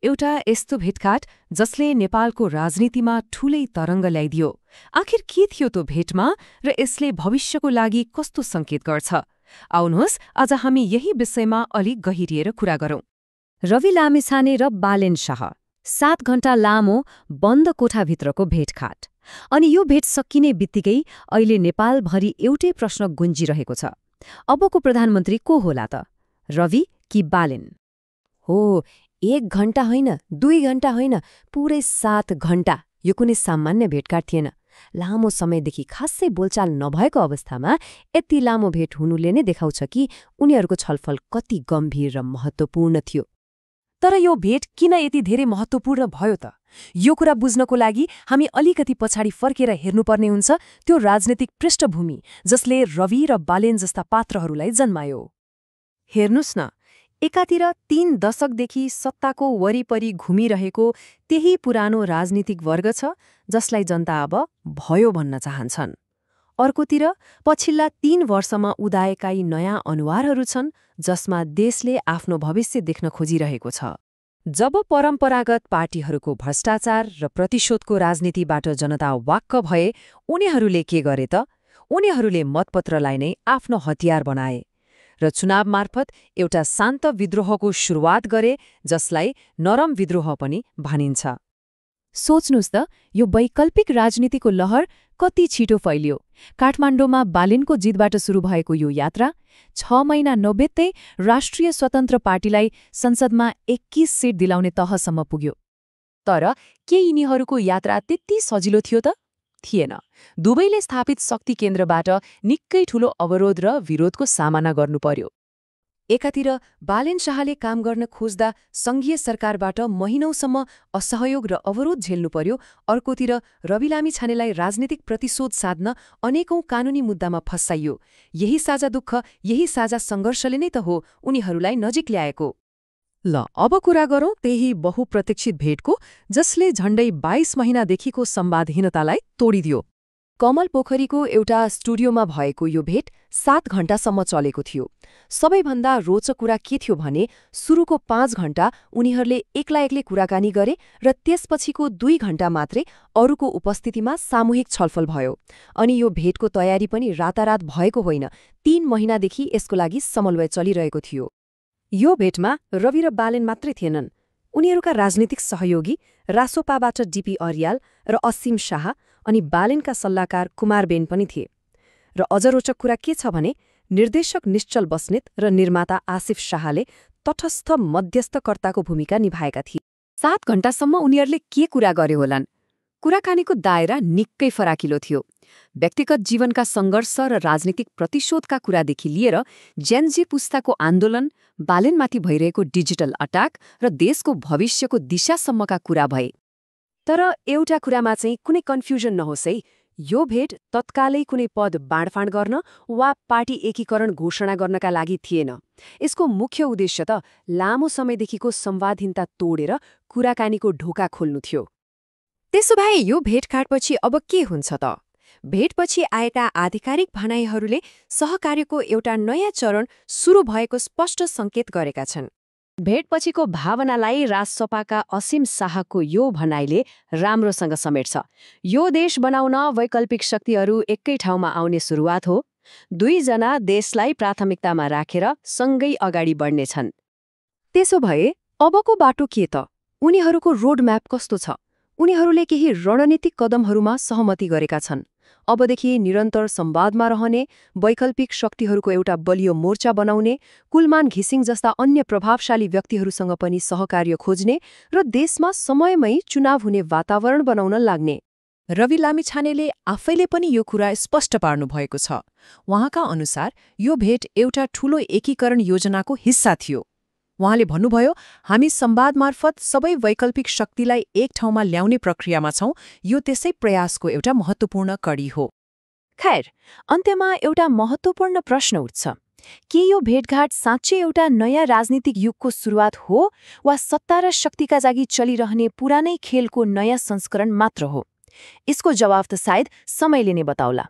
एउटा यस्तो भेटघाट जसले नेपालको राजनीतिमा ठूलै तरङ्ग ल्याइदियो। आखिर के थियो त्यो भेटमा र यसले भविष्यको लागि कस्तो संकेत गर्छ? आउनुहोस् आज हामी यही विषयमा अलि गहिरिएर कुरा गरौं। रवि लामिछाने र बालेन शाह 7 घण्टा लामो बन्द कोठाभित्रको भेटघाट। अनि यो भेट सकिने बित्तिकै अहिले नेपालभरि एउटै प्रश्न गुन्जिरहेको छ। अबको प्रधानमन्त्री को होला त? रवि कि बालेन? हो, 1 घण्टा होइन, 2 घण्टा होइन, पुरै 7 घण्टा। यो कुनै सामान्य भेटघाट थिएन। लामो समयदेखि खासै बोलचाल नभएको अवस्थामा यति लामो भेट हुनुले नै देखाउँछ कि उनीहरूको छलफल कति गम्भीर र महत्त्वपूर्ण थियो। तर यो भेट किन यति धेरै महत्त्वपूर्ण भयो त? यो कुरा बुझ्नको लागि हामी अलिकति पछाडि फर्केर हेर्नुपर्ने हुन्छ त्यो राजनीतिक पृष्ठभूमि जसले रवि र बालेन जस्ता पात्रहरूलाई जन्मायो। हेर्नुस् न, एकातिर 3 दशकदेखि सत्ताको वरिपरि घुमिरहेको त्यही पुरानो राजनीतिक वर्ग छ जसलाई जनता अब भयो भन्न चाहन्छन्। अर्कोतिर पछिल्ला 3 वर्षमा उदाएका यी नयाँ अनुहारहरू छन् जसमा देशले आफ्नो भविष्य देख्न खोजिरहेको छ। जब परम्परागत पार्टीहरूको भ्रष्टाचार र प्रतिशोधको राजनीतिबाट जनता वाक्क भए, उनीहरूले के गरे त? उनीहरूले मतपत्रलाई नै आफ्नो हतियार बनाए र चुनाव मार्फत एउटा शान्त विद्रोहको सुरुवात गरे जसलाई नरम विद्रोह पनि भनिन्छ। सोच्नुस् त, यो वैकल्पिक राजनीतिको लहर कति छिटो फैलियो। काठमाडौँमा बालेनको जितबाट सुरु भएको यो यात्रा 6 महिना नबेत्दै राष्ट्रिय स्वतन्त्र पार्टीलाई संसदमा 21 सिट दिलाउने तहसम्म पुग्यो। तर के यिनीहरूको यात्रा त्यति सजिलो थियो त? थिएन। दुवैले स्थापित शक्ति केन्द्रबाट निकै ठूलो अवरोध र विरोधको सामना गर्नु पर्यो। एकातिर बालेन शाहले काम गर्न खोज्दा संघीय सरकारबाट महिनौसम्म असहयोग र अवरोध झेल्नु पर्यो। अर्कोतिर रवि लामिछानेलाई राजनीतिक प्रतिशोध साध्न अनेकौं कानूनी मुद्दामा फसाइयो। यही साझा दुःख, यही साझा सङ्घर्षले नै त हो उनीहरूलाई नजिक ल्याएको। ल अब कुरा गरौं त्यही बहुप्रतीक्षित भेटको जसले झण्डै 22 महिनादेखिको संवादहीनतालाई तोडिदियो। कमल पोखरीको एउटा स्टुडियोमा भएको यो भेट 7 घण्टासम्म चलेको थियो। सबैभन्दा रोचक कुरा के थियो भने सुरुको 5 घण्टा उनीहरूले एक्लै कुराकानी गरे र त्यसपछिको 2 घण्टा मात्रै अरूको उपस्थितिमा सामूहिक छलफल भयो। अनि यो भेटको तयारी पनि रातारात भएको होइन। 3 महिनादेखि यसको लागि समन्वय चलिरहेको थियो। यो भेटमा रवि र बालेन मात्रै थिएनन्। उनीहरूका राजनीतिक सहयोगी रासोपाबाट डीपी अर्याल र असीम शाह अनि बालेनका सल्लाहकार कुमारबेन पनि थिए। र अझ रोचक कुरा के छ भने निर्देशक निश्चल बस्नेत र निर्माता आसिफ शाहले तटस्थ मध्यस्थकर्ताको भूमिका निभाएका थिए। 7 घण्टासम्म उनीहरूले के कुरा गरे होलान्? कुराकानीको दायरा निकै फराकिलो थियो। व्यक्तिगत जीवनका सङ्घर्ष र राजनीतिक प्रतिशोधका कुरादेखि लिएर जेनजी पुस्ताको आन्दोलन, बालेनमाथि भइरहेको डिजिटल अट्याक र देशको भविष्यको दिशासम्मका कुरा भए। तर एउटा कुरामा चाहिँ कुनै कन्फ्युजन नहोस् है, यो भेट तत्कालै कुनै पद बाँडफाँड गर्न वा पार्टी एकीकरण घोषणा गर्नका लागि थिएन। यसको मुख्य उद्देश्य त लामो समयदेखिको संवादहीनता तोडेर कुराकानीको ढोका खोल्नु थियो। त्यसो भए यो भेटघाटपछि अब के हुन्छ त? भेटपछि आएका आधिकारिक भनाइहरूले सहकार्यको एउटा नयाँ चरण सुरु भएको स्पष्ट सङ्केत गरेका छन्। भेटपछिको भावनालाई राजसपाका असीम शाहको यो भनाइले राम्रोसँग समेट्छ। यो देश बनाउन वैकल्पिक शक्तिहरू एकै ठाउँमा आउने सुरुवात हो। 2 जना देशलाई प्राथमिकतामा राखेर सँगै अगाडि बढ्नेछन्। त्यसो भए अबको बाटो के त? उनीहरूको रोडम्याप कस्तो छ? उनीहरूले केही रणनीतिक कदमहरूमा सहमति गरेका छन्। अबदेखि निरन्तर संवादमा रहने, वैकल्पिक शक्तिहरूको एउटा बलियो मोर्चा बनाउने, कुलमान घिसिङ जस्ता अन्य प्रभावशाली व्यक्तिहरूसँग पनि सहकार्य खोज्ने र देशमा समयमै चुनाव हुने वातावरण बनाउन लाग्ने। रवि लामिछानेले आफैले पनि यो कुरा स्पष्ट पार्नु भएको छ। उहाँका अनुसार यो भेट एउटा ठूलो एकीकरण योजनाको हिस्सा थियो। उहाँले भन्नुभयो, हामी संवाद मार्फत सबै वैकल्पिक शक्तिलाई एक ठाउँमा ल्याउने प्रक्रियामा छौं। यो त्यसै प्रयासको एउटा महत्त्वपूर्ण कडी हो। खैर, अन्त्यमा एउटा महत्त्वपूर्ण प्रश्न उठ्छ। के यो भेटघाट साँच्चै एउटा नयाँ राजनीतिक युगको सुरुवात हो वा सत्ता र शक्तिका लागि चलिरहने पुरानै खेलको नयाँ संस्करण मात्र हो? यसको जवाफ त सायद समयले नै बताउला।